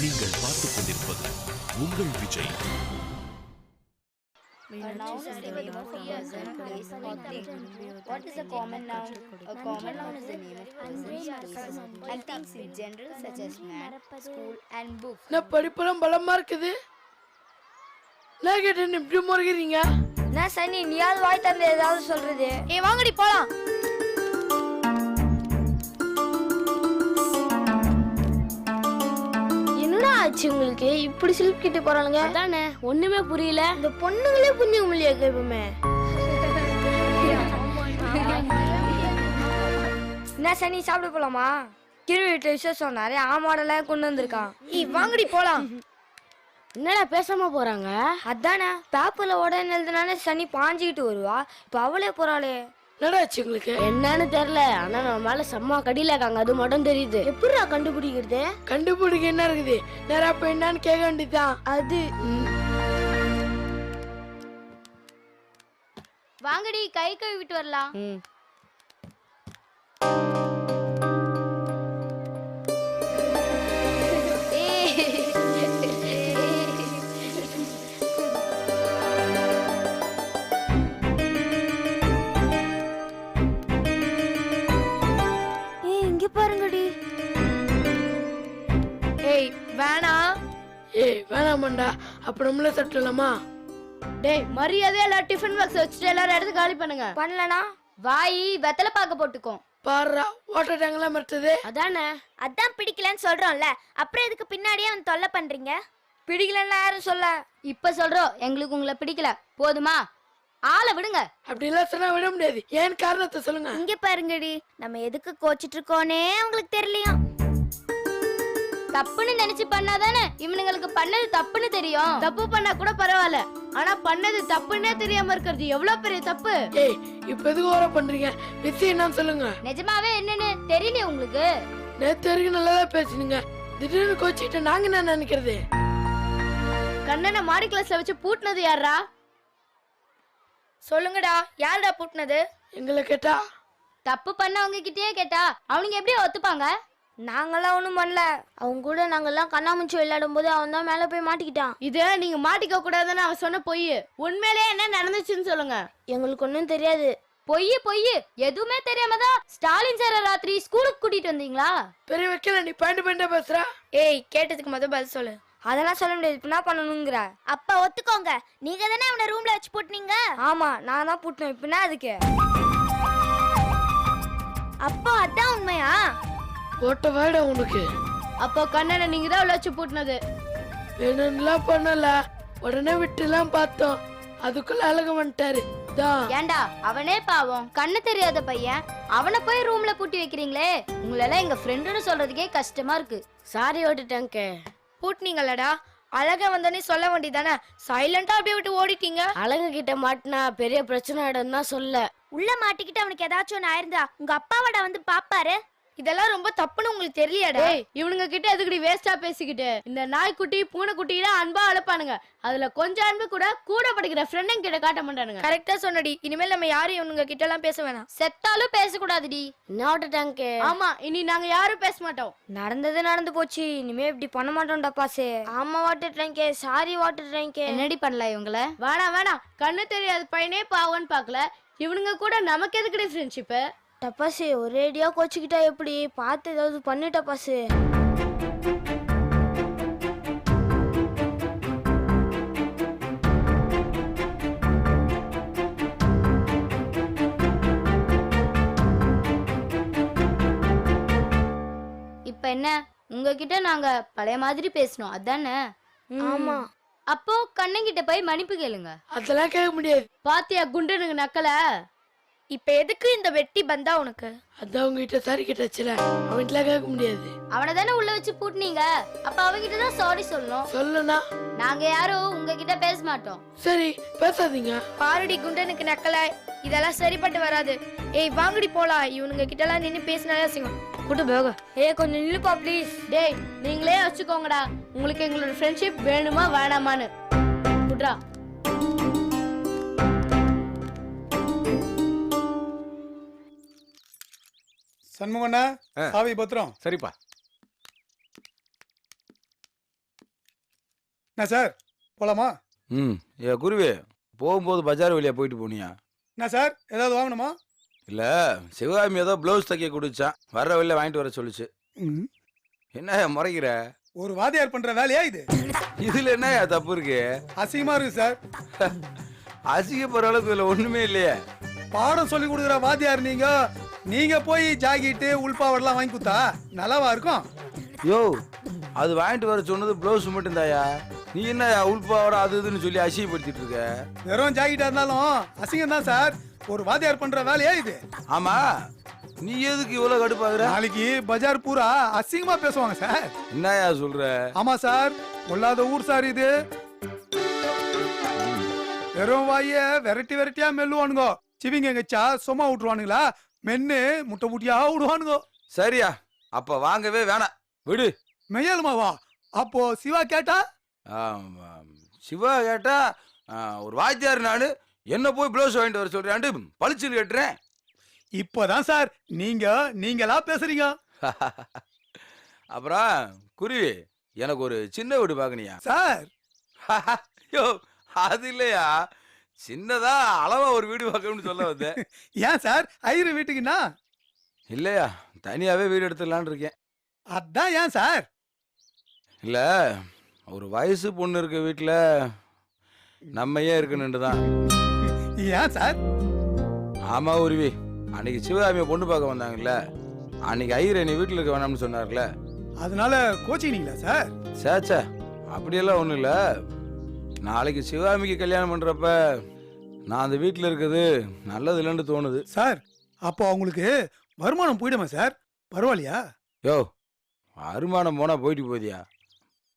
நீங்கள் பார்த்துக் கொண்டிருப்பது உங்கள் Vijay. A noun is the name of a person, place, or thing. What is a common noun? A common noun is the name of persons, places, and things in general, such as man, school, and book. நான் படிப்பெல்லாம் பலமா இருக்குது. நான் கேட்டேன் இப்படி முறைகிறீங்க. நான் சனி நீயாவது வாய் தந்து ஏதாவது சொல்றது. வாங்கடி போலாம். என்னடா ஆச்சு உங்களுக்கு? இப்படி சிலிப் கிட்ட போறானுங்க. அதானே ஒண்ணுமே புரியல. இந்த பொண்ணுங்களே புரிஞ்சுக்க முடியாது எப்பவுமே. என்ன சனி சாப்பிட போலாமா? கிருவிட்ட விசேஷம் நிறைய ஆமாடெல்லாம் கொண்டு வந்திருக்கான். வாங்கடி போலாம். என்னடா பேசாம போறாங்க? அதானே பேப்பர்ல உடனே எழுதுனாலே சனி பாஞ்சுக்கிட்டு வருவா. இப்ப அவளே போறாளே. என்னடாச்சு உங்களுக்கு? என்னன்னு தெரியல. ஆனா நம்ம மேல செம்ம கடியில இருக்காங்க, அது மட்டும் தெரியுது. எப்படிடா கண்டுபிடிக்கிறது? கண்டுபிடிக்க என்ன இருக்குது? நேரா போய் என்னன்னு கேட்க வேண்டியதுதான். அது வாங்கடி கை கழுவிட்டு வரலாம். பாருங்கடி. ஏய் வேணாம். ஏய் வேணாமண்டா, அப்ப நம்மளே சாப்பிடலாமா? டேய் மரியாதையா எல்லாரும் டிஃபன் பாக்ஸ் வச்சுட்டு எல்லாரும் எடுத்து காலி பண்ணுங்க. பண்ணலனா வாய் வெத்தலை பாக்க போட்டுக்கும். பாருடா வாட்டர் டேங்க் எல்லாம் மறுத்தது. அதானே அதான் பிடிக்கலன்னு சொல்றோம்ல, அப்புறம் எதுக்கு பின்னாடியே வந்து தொல்லை பண்றீங்க? பிடிக்கலன்னா யாரும் சொல்ல. இப்ப சொல்றோம் எங்களுக்கு உங்களை பிடிக்கல, போதுமா? ஆளை விடுங்க. அப்படி எல்லாம் சொன்னா விட முடியாது. ஏன் காரணத்தை சொல்லுங்க. இங்க பாருங்கடி, நம்ம எதுக்கு கோச்சிட்டு இருக்கோனே உங்களுக்கு தெரியலையா? தப்புன்னு நினைச்சு பண்ணாதானே இவனுங்களுக்கு பண்ணது தப்புன்னு தெரியும். தப்பு பண்ணா கூட பரவாயில்ல, ஆனா பண்ணது தப்புன்னே தெரியாம இருக்கிறது எவ்வளவு பெரிய தப்பு. ஏய் இப்ப எதுக்கு ஓர பண்றீங்க? விஷயம் என்னன்னு சொல்லுங்க. நிஜமாவே என்னன்னு தெரியல உங்களுக்கு? நேத்து வரைக்கும் நல்லாதான் பேசுனீங்க, திடீர்னு கோச்சிட்டு நாங்க என்ன நினைக்கிறது? கண்ணனை மாடி கிளாஸ்ல வச்சு பூட்டினது யாரா? சொல்லுங்கடா, யாருடா பூட்டினது? எங்களை கேட்டா தப்பு பண்ணவங்க கிட்டே கேட்டா அவனுங்க எப்படி ஒத்துப்பாங்க? நாங்கெல்லாம் ஒண்ணும் பண்ணல. அவங்க கூட நாங்கெல்லாம் கண்ணாமூச்சி விளையாடும் போது அவன் தான் மேல போய் மாட்டிக்கிட்டான். இது நீங்க மாட்டிக்க கூடாதுன்னு அவன் சொன்ன பொய். உண்மையிலேயே என்ன நடந்துச்சுன்னு சொல்லுங்க. எங்களுக்கு ஒண்ணும் தெரியாது. பொய் பொய், எதுவுமே தெரியாம தான் ஸ்டாலின் சார ராத்திரி ஸ்கூலுக்கு கூட்டிட்டு வந்தீங்களா? பெரிய வைக்கல, நீ பாயிண்ட் பேசுற. ஏய் கேட்டதுக்கு முதல் பதில் சொல்லு. அதெல்லாம் சொல்ல முடியாது. இப்ப என்ன பண்ணணுங்கிற? அப்பா ஒத்துக்கோங்க, நீங்க தானே அவனை ரூம்ல வச்சு போட்டுனீங்க. ஆமா நான் தான் பூட்டினேன். இப்ப என்ன அதுக்கு? அப்பா அதான் உண்மையா? போட்ட வாட உனக்கு. அப்போ கண்ணனை நீங்க தான் உள்ள வச்சு பூட்டினது. வேணும்லாம் பண்ணல, உடனே விட்டுலாம் பார்த்தோம், அதுக்குள்ள அழக வந்துட்டாரு. ஏண்டா அவனே பாவம், கண்ணு தெரியாத பையன், அவனை போய் ரூம்ல பூட்டி வைக்கிறீங்களே. உங்களெல்லாம் எங்க ஃப்ரெண்டுன்னு சொல்றதுக்கே கஷ்டமா இருக்கு. சாரி ஓட்டுட்டேங்க. பூட்டினீங்களடா, அழக வந்தோடனே சொல்ல வேண்டியதானே? சைலண்டா அப்படியே விட்டு ஓடிட்டீங்க. அழகு கிட்ட மாட்டினா பெரிய பிரச்சனை ஆயிடும் தான் சொல்ல. உள்ள மாட்டிக்கிட்டு அவனுக்கு ஏதாச்சும் ஒன்று ஆயிருந்தா உங்க அப்பாவோட வந்து பாப்பாரு. இதெல்லாம் ரொம்ப தப்புன்னு உங்களுக்கு தெரியலையாடா? இவனுங்க கிட்ட எதுக்கடி வேஸ்டா பேசிக்கிட்டு? இந்த நாய்க்குட்டி பூனைக்குட்டியில அன்பா அழைப்பானுங்க, அதுல கொஞ்சம் அன்பு கூட கூட படிக்கிற ஃப்ரெண்டுங்க கிட்ட காட்ட மாட்டானுங்க. கரெக்டா சொன்னடி. இனிமேல் நம்ம யாரும் இவனுங்க கிட்ட எல்லாம் பேச வேணாம். செத்தாலும் பேசக்கூடாதுடி. ஆமா, இனி நாங்க யாரும் பேச மாட்டோம். நடந்தது நடந்து போச்சு, இனிமே இப்படி பண்ண மாட்டோம்டா பாசே. ஆமா வாட்டர் டேங்கே, சாரி வாட்டர் டேங்கே. என்னடி பண்ணல இவங்கள? வேணாம், கண்ணு தெரியாத பையனே பாவன்னு பாக்கல, இவனுங்க கூட நமக்கு எதுக்கடி ஃப்ரெண்ட்ஷிப்? டப்பாசு ஒரேடியா கோச்சிக்கிட்டா எப்படி? பார்த்து ஏதாவது பண்ணு டப்பாசு. இப்ப என்ன, உங்ககிட்ட நாங்க பழைய மாதிரி பேசணும் அதானே? ஆமா. அப்போ கண்ணங்கிட்ட போய் மன்னிப்பு கேளுங்க. அதெல்லாம் கேட்க முடியாது. பாத்தியா குண்டனுங்க நக்கல? இப்ப எதுக்கு இந்த வெட்டி பந்தா உனக்கு? அதான் உங்ககிட்ட சாரி கேட்டாச்சுல, அவன்கிட்ட கேட்க முடியாது. அவனை தானே உள்ள வச்சு பூட்டினீங்க, அப்ப அவங்கிட்ட தான் சாரி சொல்லணும். சொல்லனா நாங்க யாரும் உங்ககிட்ட பேச மாட்டோம். சரி பேசாதீங்க. பாருடி குண்டனுக்கு நக்கல, இதெல்லாம் சரிப்பட்டு வராது. ஏய் வாங்கடி போலாம். இவனுங்க கிட்ட எல்லாம் நின்னு பேசினாலே சிங்கம் கூட்டு போக. ஏய் கொஞ்சம் நில்லுப்பா ப்ளீஸ். டேய் நீங்களே வச்சுக்கோங்கடா, உங்களுக்கு எங்களோட ஃப்ரெண்ட்ஷிப் வேணுமா வேணாமான்னு. குட்ரா. சண்முகண்ணா, சாவி பத்திரம். சரிப்பா. என்ன சார் போலாமா? ஏ குருவி, போகும்போது பஜார் வழியா போயிட்டு போனியா? என்ன சார் ஏதாவது வாங்கணுமா? இல்ல, சிவகாமி ஏதோ ப்ளவுஸ் தைக்க குடிச்சான், வர்ற வழியில வாங்கிட்டு வர சொல்லுச்சு. என்ன முறைக்கிற? ஒரு வாதியார் பண்ற வேலையா இது? இதுல என்ன தப்பு இருக்கு? அசிங்கமா இருக்கு சார். அசிங்கப்படுற அளவுக்கு இதுல ஒண்ணுமே இல்லையே. பாடம் சொல்லி கொடுக்குற வாத்தியார் நீங்க போய் ஜாக்கெட்டு உள்பாவடெல்லாம் வாங்கி கொடுத்தா நல்லாவா இருக்கும்? யோ, அது வாங்கிட்டு வர சொன்னது ப்ளவுஸ் மட்டும் தாயா. நீ என்ன உள்பாவோட அது இதுன்னு சொல்லி அசிங்கப்படுத்திட்டு இருக்க? வெறும் ஜாக்கெட்டா இருந்தாலும் அசிங்கம் தான் சார். ஒரு வாத்தியார் பண்ற வேலையா இது? ஆமா, நீ எதுக்கு இவ்வளவு கடுப்பாகுற? நாளைக்கு பஜார் பூரா அசிங்கமா பேசுவாங்க சார். என்னயா சொல்ற? ஆமா சார், கொள்ளாத ஊர் சார் இது. வெறும் வாய வெரைட்டியா மெல்லுவானுங்க. சிவிங்க எங்கச்சா சும்மா விட்டுருவானுங்களா? மென்னு முட்டை முட்டியா விடுவானுங்க. சரியா, அப்ப வாங்கவே வேணாம், விடு. மெய்யாலுமாவா? அப்போ சிவா கேட்டா? சிவா கேட்டா ஒரு வாத்தியார் நானு என்ன போய் ப்ளவுஸ் வாங்கிட்டு வர சொல்றாண்டு பளிச்சுன்னு கேட்டுறேன். இப்பதான் சார் நீங்களா பேசுறீங்க. அப்புறம் குருவி, எனக்கு ஒரு சின்ன வீடு பாக்கணியா சார்? யோ, அது இல்லையா, சின்னதா அளவா ஒரு வீடு பார்க்கணும்னு சொல்ல வந்தேன். ஏன் சார் ஐயரு வீட்டுக்குன்னா? இல்லையா, தனியாவே வீடு எடுத்துடலான்னு இருக்கேன். அதான் ஏன் சார்? இல்ல, ஒரு வயசு பொண்ணு இருக்க வீட்டுல நம்ம ஏன் இருக்கணும்னு தான். ஏன் சார்? ஆமா உருவி, அன்னைக்கு சிவகாமியை பொண்ணு பார்க்க வந்தாங்கல்ல, அன்னைக்கு ஐயர் என்னை வீட்டுல இருக்க வேணாம்னு சொன்னார்ல, அதனால கோச்சிங்களா சார்? சேச்சா, அப்படியெல்லாம் ஒண்ணும் இல்ல. நாளைக்கு சிவகாமிக்கு கல்யாணம் பண்றப்ப நான் அந்த வீட்டுல இருக்கிறது நல்லது இல்லைன்னு தோணுது. சார், அப்போ அவங்களுக்கு வருமானம் போயிடுமா சார்? பரவாயில்லையா? யோ, வருமானம் போனா போயிட்டு போதியா,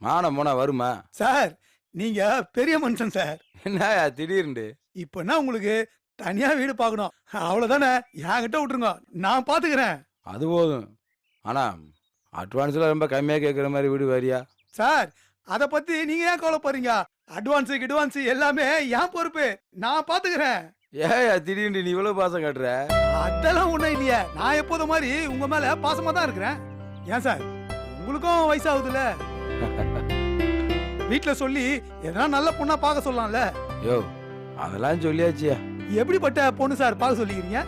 மானம் போனா வருமா? சார், நீங்க பெரிய மனுஷன் சார். என்னயா திடீர்னு? இப்பன்னா உங்களுக்கு தனியா வீடு பார்க்கணும், அவ்வளவுதானே? என்கிட்ட விட்டுருங்க, நான் பாத்துக்கிறேன். அது போதும். ஆனா அட்வான்ஸ்ல ரொம்ப கம்மியா கேட்குற மாதிரி வீடு வரியா? சார், அத பத்தி நீங்க ஏன் கவலைப்படுறீங்க? அட்வான்ஸ் எல்லாமே என் பொறுப்பு, நான் பாத்துக்கிறேன். ஏயா திடீர்னு நீ இவ்வளவு பாசம் காட்டுற? அதெல்லாம் ஒண்ணும் இல்லையா, நான் எப்போதும் மாதிரி உங்க மேல பாசமா தான் இருக்கிறேன். ஏன் சார், உங்களுக்கும் வயசாகுதுல, வீட்டுல சொல்லி எதனா நல்ல பொண்ணா பார்க்க சொல்லலாம்ல? யோ, அதெல்லாம் சொல்லியாச்சியா. எப்படிப்பட்ட பொண்ணு சார் பார்க்க சொல்லிக்கிறீங்க?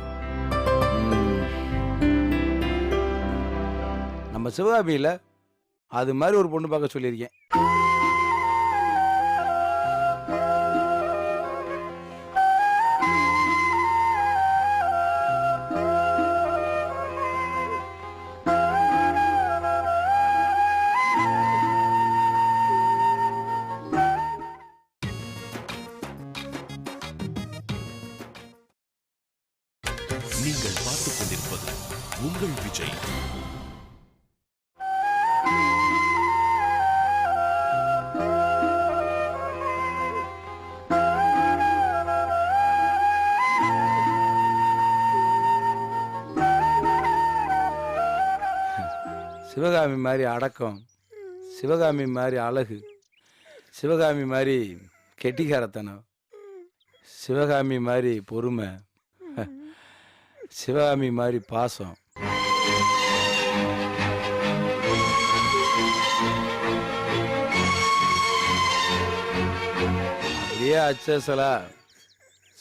நம்ம சிவகாமியில அது மாதிரி ஒரு பொண்ணு பார்க்க சொல்லியிருக்கேன். நீங்கள் பார்த்துக் கொண்டிருப்பது உங்கள் விஜய். சிவகாமி மாதிரி அடக்கம், சிவகாமி மாதிரி அழகு, சிவகாமி மாதிரி கெட்டிக்காரத்தனம், சிவகாமி மாதிரி பொறுமை, சிவகாமி மாதிரி பாசம். அப்படியே அச்சசலா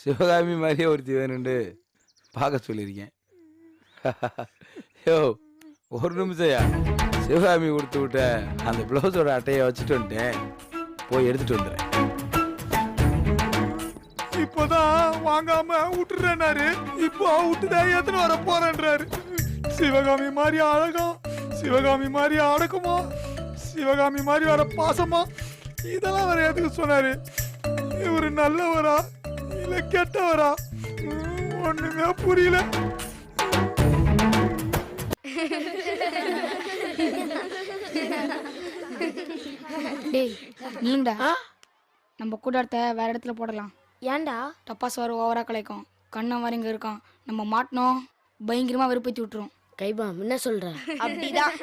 சிவகாமி மாதிரியே ஒருத்தி வேணுண்டு பார்க்க சொல்லியிருக்கேன். யோ, ஒரு நிமிஷம்யா, சிவகாமி கொடுத்து விட்ட அந்த பிளவுஸோட அட்டையை வச்சுட்டு வந்துட்டேன், போய் எடுத்துட்டு வந்துடுறேன். இப்போதான் வாங்காம விட்டுறாரு, இப்போ விட்டுதான் எத்தனை வர போறேன்றாரு. சிவகாமி மாதிரி அழகம், சிவகாமி மாதிரி அடக்கமா, சிவகாமி மாதிரி வர பாசமா, இதெல்லாம் வேற எதுக்கு சொன்னாரு? இவரு நல்லவரா இல்ல கெட்டவரா? ஒண்ணுமே புரியல. டேய் நில்லுங்கடா, நம்ம கூடாரத்தை வேற இடத்துல போடலாம். ஏன்டா? டப்பாஸ் வர ஓவரா கலைக்கும், கண்ணன் வர இங்க இருக்கான், நம்ம மாட்டினோம் பயங்கரமா வெறுப்பேத்தி விட்டுரும். கைபாம் என்ன சொல்ற? அப்படிதான்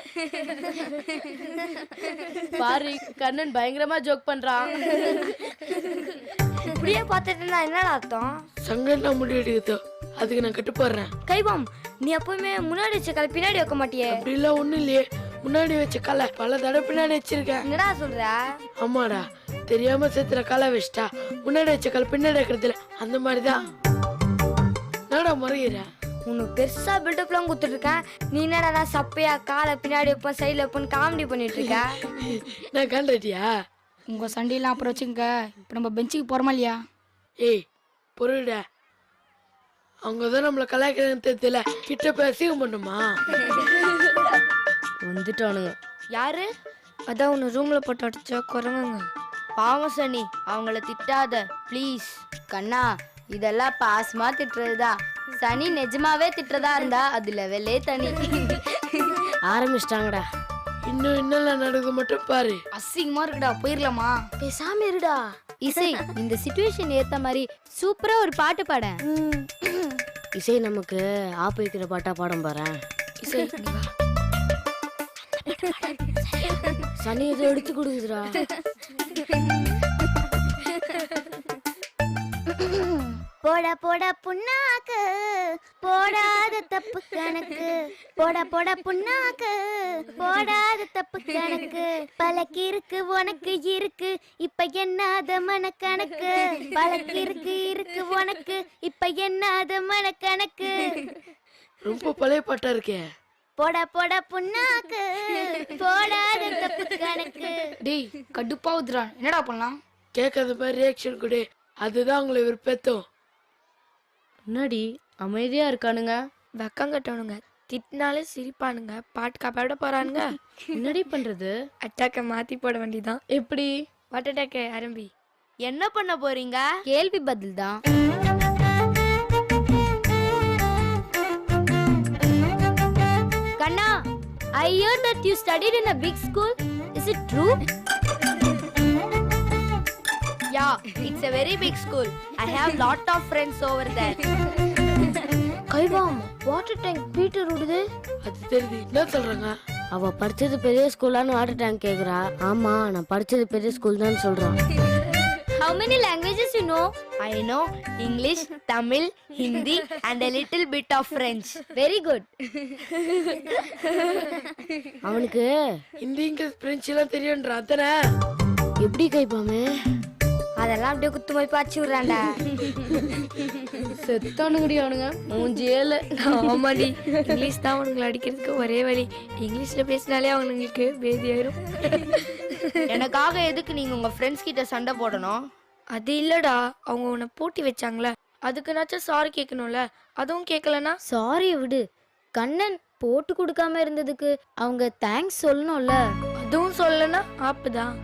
பாரு, கண்ணன் பயங்கரமா ஜோக் பண்றான். இப்படியே பார்த்துட்டு இருந்தா என்னடா அர்த்தம்? சங்கர் முடி எடுக்குதோ, அதுக்கு நான் கட்டு போடுறேன். கைபாம், நீ எப்பவுமே முன்னாடி வச்ச கால பின்னாடி வைக்க மாட்டியே? அப்படிலாம் ஒண்ணும் இல்லையே, முன்னாடி வச்ச கலை பல தடவை பின்னாடி வச்சிருக்கேன். என்னடா சொல்ற? ஆமாடா, தெரியாம சேத்துல காலை வச்சிட்டா முன்னாடி வச்ச கால் பின்னாடி வைக்கிறதுல அந்த மாதிரிதான். என்னடா முறையிற? உனக்கு பெருசா பில்டப்லாம் கொடுத்துட்டு இருக்கேன். நீ என்னடா சப்பையா காலை பின்னாடி வைப்போம் சைடில் வைப்போன்னு காமெடி பண்ணிட்டு இருக்க. நான் கண்டுட்டியா? உங்க சண்டையெல்லாம் அப்புறம் வச்சுங்க. இப்போ நம்ம பெஞ்சுக்கு போறோமா இல்லையா? ஏய் பொருடா, அவங்க தான் நம்மள கலாய்க்கிறதுன்னு தெரியல, கிட்ட போய் அசிங்கம் பண்ணுமா? வந்துட்டானுங்க. யாரு? அதான் உன்னை ரூம்ல போட்டு அடிச்சா குரங்குங்க. பாவம் சனி, அவங்கள திட்டாத ப்ளீஸ். கண்ணா, இதெல்லாம் பாசமா திட்டுறதுதான். சனி நிஜமாவே திட்டுறதா இருந்தா அது லெவலே தனி. ஆரம்பிச்சிட்டாங்கடா. இன்னும் என்னெல்லாம் நடக்குது மட்டும் பாரு. அசிங்கமா இருக்குடா, போயிடலாமா? பேசாம இருடா. இசை, இந்த சிச்சுவேஷன் ஏத்த மாதிரி சூப்பரா ஒரு பாட்டு பாட. இசை நமக்கு ஆப்பு வைக்கிற பாட்டா பாடம் பாரு. இசை இங்க வா. சனி ஏதோ எடுத்து கொடுக்குதுடா. போடா போடா புண்ணாக்கு போடாத தப்பு கணக்கு, போடா போடா புண்ணாக்கு போடாத தப்பு கணக்கு, பழக்கி இருக்கு உனக்கு இருக்கு இப்ப என்னாத மனக்கணக்கு, பழக்கி இருக்கு உனக்கு இப்ப என்னாத மனக்கணக்கு. ரொம்ப பழைய பாட்டா இருக்கே. போடா போடா புண்ணாக்கு போடாத தப்பு கணக்கு. டேய் கடுப்பாவுதுடா, என்னடா பண்ணலாம்? கேட்காத மாதிரி ரியாக்ஷன் கொடு, அதுதான் உங்களை விருப்பத்தோம். முன்னாடி அமைதியா இருக்கானுங்க. வெக்கம் கட்டணுங்க. திட்டினாலே சிரிப்பானுங்க. பாட்டுக்கா பாட போறானுங்க. என்னடி பண்றது? அட்டாக்க மாத்தி போட வேண்டியதான். எப்படி? வாட் அட்டாக்க ஆரம்பி. என்ன பண்ண போறீங்க? கேள்வி பதில் தான். Kanna, I heard that you studied in a big school. Is it true? Yeah, it's a very big school. I have lot of friends over there. கைவாம் வாட்டர் டேங்க் பீட்டர் விடுது. அது தெரியுது, என்ன சொல்றாங்க? அவ படிச்சது பெரிய ஸ்கூலான்னு வாட்டர் டேங்க் கேக்குறா. ஆமா, நான் படிச்சது பெரிய ஸ்கூல் தான் சொல்றான். How many languages you know? I know English, Tamil, Hindi and a little bit of French. Very good. அவனுக்கு ஹிந்தி இங்கிலீஷ் பிரெஞ்சு எல்லாம் தெரியும்ன்றான் அத்தனை. எப்படி கைப்பாமே? அதெல்லாம் அப்படியே குத்து போய் பாய்ச்சி விடுறான்டா. செத்தானுங்கடி அவனுங்க. மூஞ்சியேல. ஆமாடி, இங்கிலீஷ் தான் அவனுங்களை அடிக்கிறதுக்கு ஒரே வழி. இங்கிலீஷ்ல பேசினாலே அவனுங்களுக்கு பேதி ஆயிரும். எனக்காக எதுக்கு நீங்க உங்க ஃப்ரெண்ட்ஸ் கிட்ட சண்டை போடணும்? அது இல்லடா, அவங்க உன்னை போட்டி வச்சாங்களே, அதுக்குனாச்சும் சாரி கேட்கணும்ல. அதுவும் கேட்கலனா சாரி விடு. கண்ணன் போட்டு கொடுக்காம இருந்ததுக்கு அவங்க தேங்க்ஸ் சொல்லணும்ல. அதுவும் சொல்லனா ஆப்புதான்.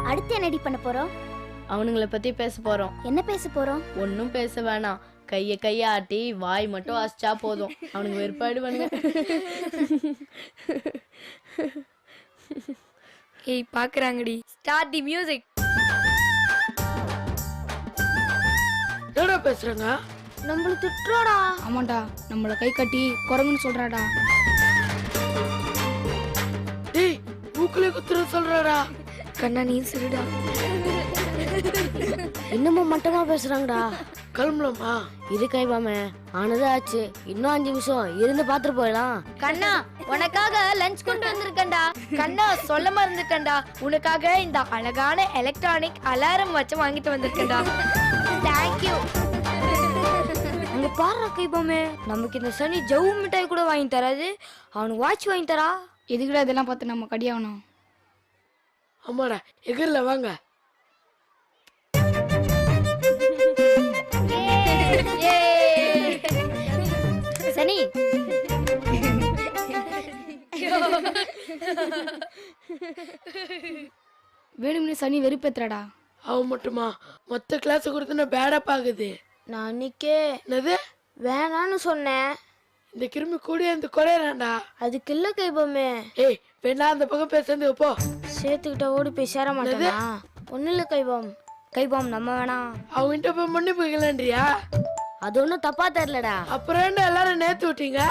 அடுத்து என்னடி பண்ண போறோம்? அவனுங்களை பத்தி பேச போறோம். என்ன பேச போறோம்? ஒன்னும் பேச வேணாம். கைய ஆட்டி வாய் மட்டும் அசிச்சா போதும். அவனுக்கு வெறுப்பாயிடுவானுங்க. ஏய் பாக்குறாங்கடி. Start the music. என்னடா பேசுறாங்க? நம்மள திட்டுறாடா. ஆமாண்டா, நம்மள கை கட்டி குரங்குன்னு சொல்றாடா. டேய் மூக்குல குத்துற சொல்றாடா. கண்ணா நீ சிறுடா. இன்னமும் மட்டமா பேசுறாங்கடா. கிளம்பலாமா? இது கைப்பாமே, ஆனது ஆச்சு. இன்னும் 5 நிமிஷம் இருந்து பாத்துட்டு போயிடலாம். கண்ணா, உனக்காக லஞ்ச் கொண்டு வந்திருக்கேன்டா. கண்ணா சொல்ல மறந்துட்டேன்டா, உனக்காக இந்த அழகான எலக்ட்ரானிக் அலாரம் வச்சு வாங்கிட்டு வந்திருக்கேன்டா. Thank you. அங்க பாரு கைப்பாமே, நமக்கு இந்த சனி ஜவு மிட்டாய் கூட வாங்கி தராது, அவனுக்கு வாட்ச் வாங்கி தரா. எதுக்குடா இதெல்லாம் பார்த்து நம்ம கடியாகணும்? ஆமாடா, எகிரல வாங்க. சனி, வேணும்னே சனி வெறுப்பேத்துறாடா. அவன் மட்டுமா? மொத்த கிளாஸ் கொடுத்து பேடா பாக்குது. நான் அன்னைக்கே என்னது? வேணான்னு சொன்னேன். இந்த கிருமி கூடிய இந்த குறையறான்டா. அதுக்கு இல்ல கைப்பாமே. ஏய் வேணா அந்த பக்கம் பேசுறது போ. சேர்த்துக்கிட்ட ஓடி போய் சேர மாட்டேனா? ஒன்னும் இல்ல கைப்பாம். கைப்பாம் நம்ம வேணாம். அவன்கிட்ட போய் மன்னிப்பு கேட்கலன்றியா? அது ஒன்னும் தப்பா தெரியலடா. அப்புறம் என்ன எல்லாரும் நேத்து விட்டீங்க?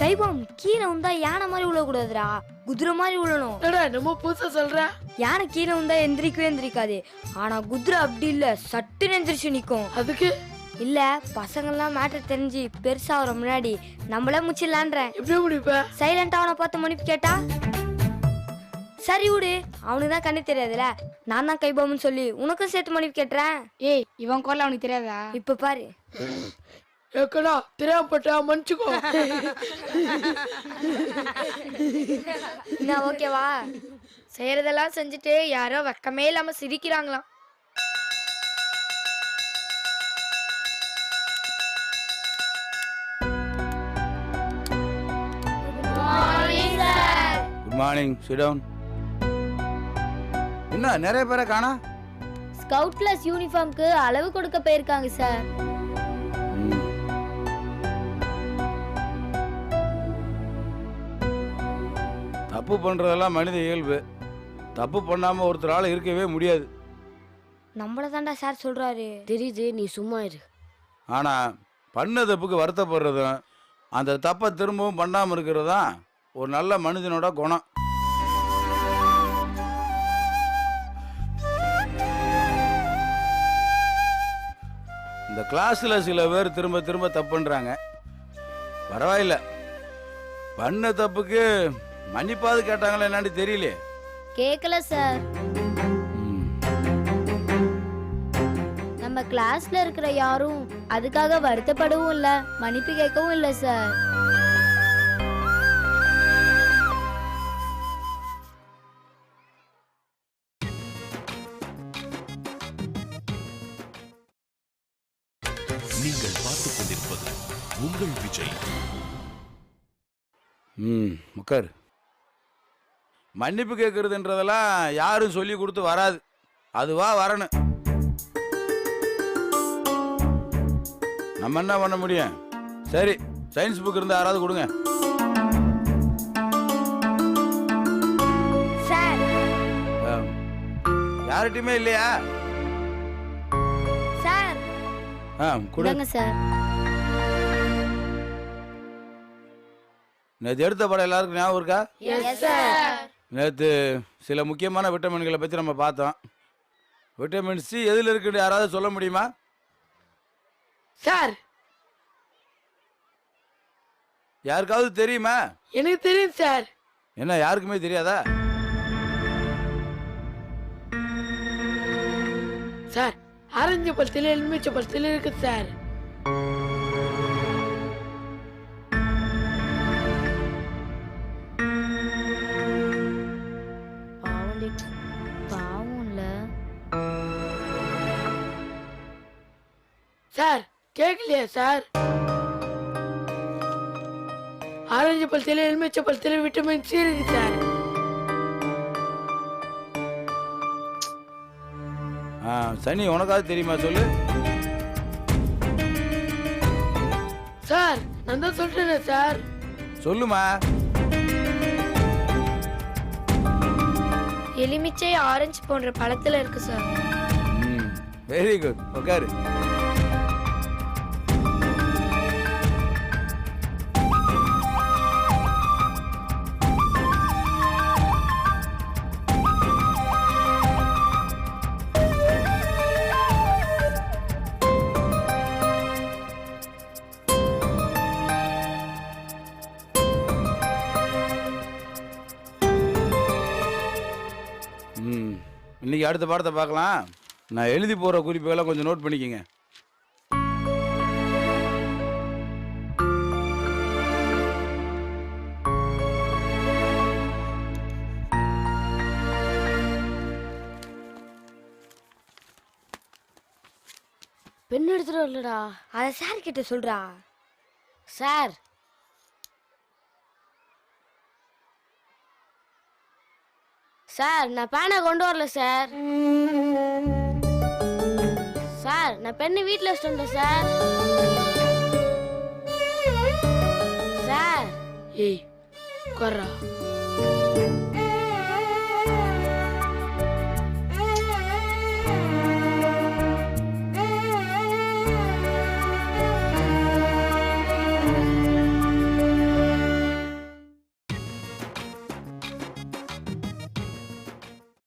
கைப்பாம் கீழே உந்தா யானை மாதிரி விழக்கூடாதுடா, குதிரை மாதிரி விழணும். என்னடா நம்ம புதுசா சொல்ற? யானை கீழே உந்தா எந்திரிக்கவே எந்திரிக்காது. ஆனா குதிரை அப்படி இல்ல, சட்டுன்னு எந்திரிச்சு நிக்கும். அதுக்கு இல்ல பசங்கள்லாம் மேட்டர் தெரிஞ்சு பெருசாகிற முன்னாடி நம்மளே முச்சிடலான்றேன். எப்படி முடிப்ப? சைலண்டா அவனை பார்த்து மன்னிப்பு கேட்டா சரி விடு, அவனுக்கு தான் கண்ணு தெரியாதுல. நான் தான் கைபாமுன்னு சொல்லி உனக்கும் சேர்த்து மன்னிப்பு கேட்டுறேன். ஏய் இவன் குரல் அவனுக்கு தெரியாதா? இப்ப பாரு. ஏக்கடா தெரியாம பட்டா மன்னிச்சுக்கோ. நான் ஓகேவா? செய்யறதெல்லாம் செஞ்சுட்டு யாரோ வெக்கமே இல்லாம சிரிக்கிறாங்களாம். Good morning, sit down. என்ன நிறைய பேரை காணா? ஸ்கவுட் கிளாஸ் யூனிஃபார்ம்க்கு அளவு கொடுக்க போயிருக்காங்க சார். தப்பு பண்றதெல்லாம் மனித இயல்பு. தப்பு பண்ணாம ஒருத்தரால இருக்கவே முடியாது. நம்மள தாண்டா சார் சொல்றாரு. தெரியுது, நீ சும்மா இரு. ஆனா பண்ண தப்புக்கு வருத்தப்படுறதும் அந்த தப்பை திரும்பவும் பண்ணாம இருக்கிறதுதான் ஒரு நல்ல மனிதனோட குணம். இந்த கிளாஸ்ல சில பேர் திரும்ப திரும்ப தப்பு பண்றாங்க. பரவாயில்ல, பண்ண தப்புக்கு மன்னிப்பாவது கேட்டாங்களா என்னன்னு தெரியலையே. கேட்கல சார். நம்ம கிளாஸ்ல இருக்கிற யாரும் அதுக்காக வருத்தப்படவும் இல்ல, மன்னிப்பு கேட்கவும் இல்ல சார். நீங்கள் பார்த்துக் கொண்டிருப்பது உங்கள் விஜய். உட்கார். மன்னிப்பு கேட்கறதுன்றதெல்லாம் யாரும் சொல்லி கொடுத்து வராது, அதுவா வரணும். நம்ம என்ன பண்ண முடியும்? சரி, சயின்ஸ் புக் இருந்தா யாராவது கொடுங்க. சார் யார்கிட்டயுமே இல்லையா? சார் கொடுங்க சார். நேற்று எடுத்த படம் எல்லாருக்கும் ஞாபகம் இருக்கா? Yes sir. நேற்று சில முக்கியமான விட்டமின்களை பற்றி நம்ம பார்த்தோம். விட்டமின் சி எதில் இருக்குன்னு யாராவது சொல்ல முடியுமா? சார் யாருக்காவது தெரியுமா? எனக்கு தெரியும் சார். என்ன யாருக்குமே தெரியாதா? சார் ஆரஞ்சு பழத்தில் எலுமிச்சை பழத்தில் இருக்கு சார். பாவம்ல சார். கேட்கலையா சார்? ஆரஞ்சு பழத்தில் எலுமிச்சை பழத்தில் விட்டமின் சி இருக்கு சார். சனி உனக்காவது தெரியுமா சொல்லு. சார் நான் தான் சொல்றேன் சார். சொல்லுமா. எலுமிச்சை ஆரஞ்சு போன்ற பழத்துல இருக்கு சார். வெரி குட், உட்காரு. இன்னைக்கு அடுத்த பாடத்தை பார்க்கலாம். நான் எழுதி போகிற குறிப்புகளை கொஞ்சம் நோட் பண்ணிக்கங்க. பெண் எடுத்துட்டு வரலடா. அத சார் கிட்ட சொல்றா. சார் சார் நான் பேனை கொண்டு வரல சார். சார் நான் பெண்ணு வீட்டில் வச்சுட்டு வந்தேன் சார். சார் ஏய் உட்கார்றா.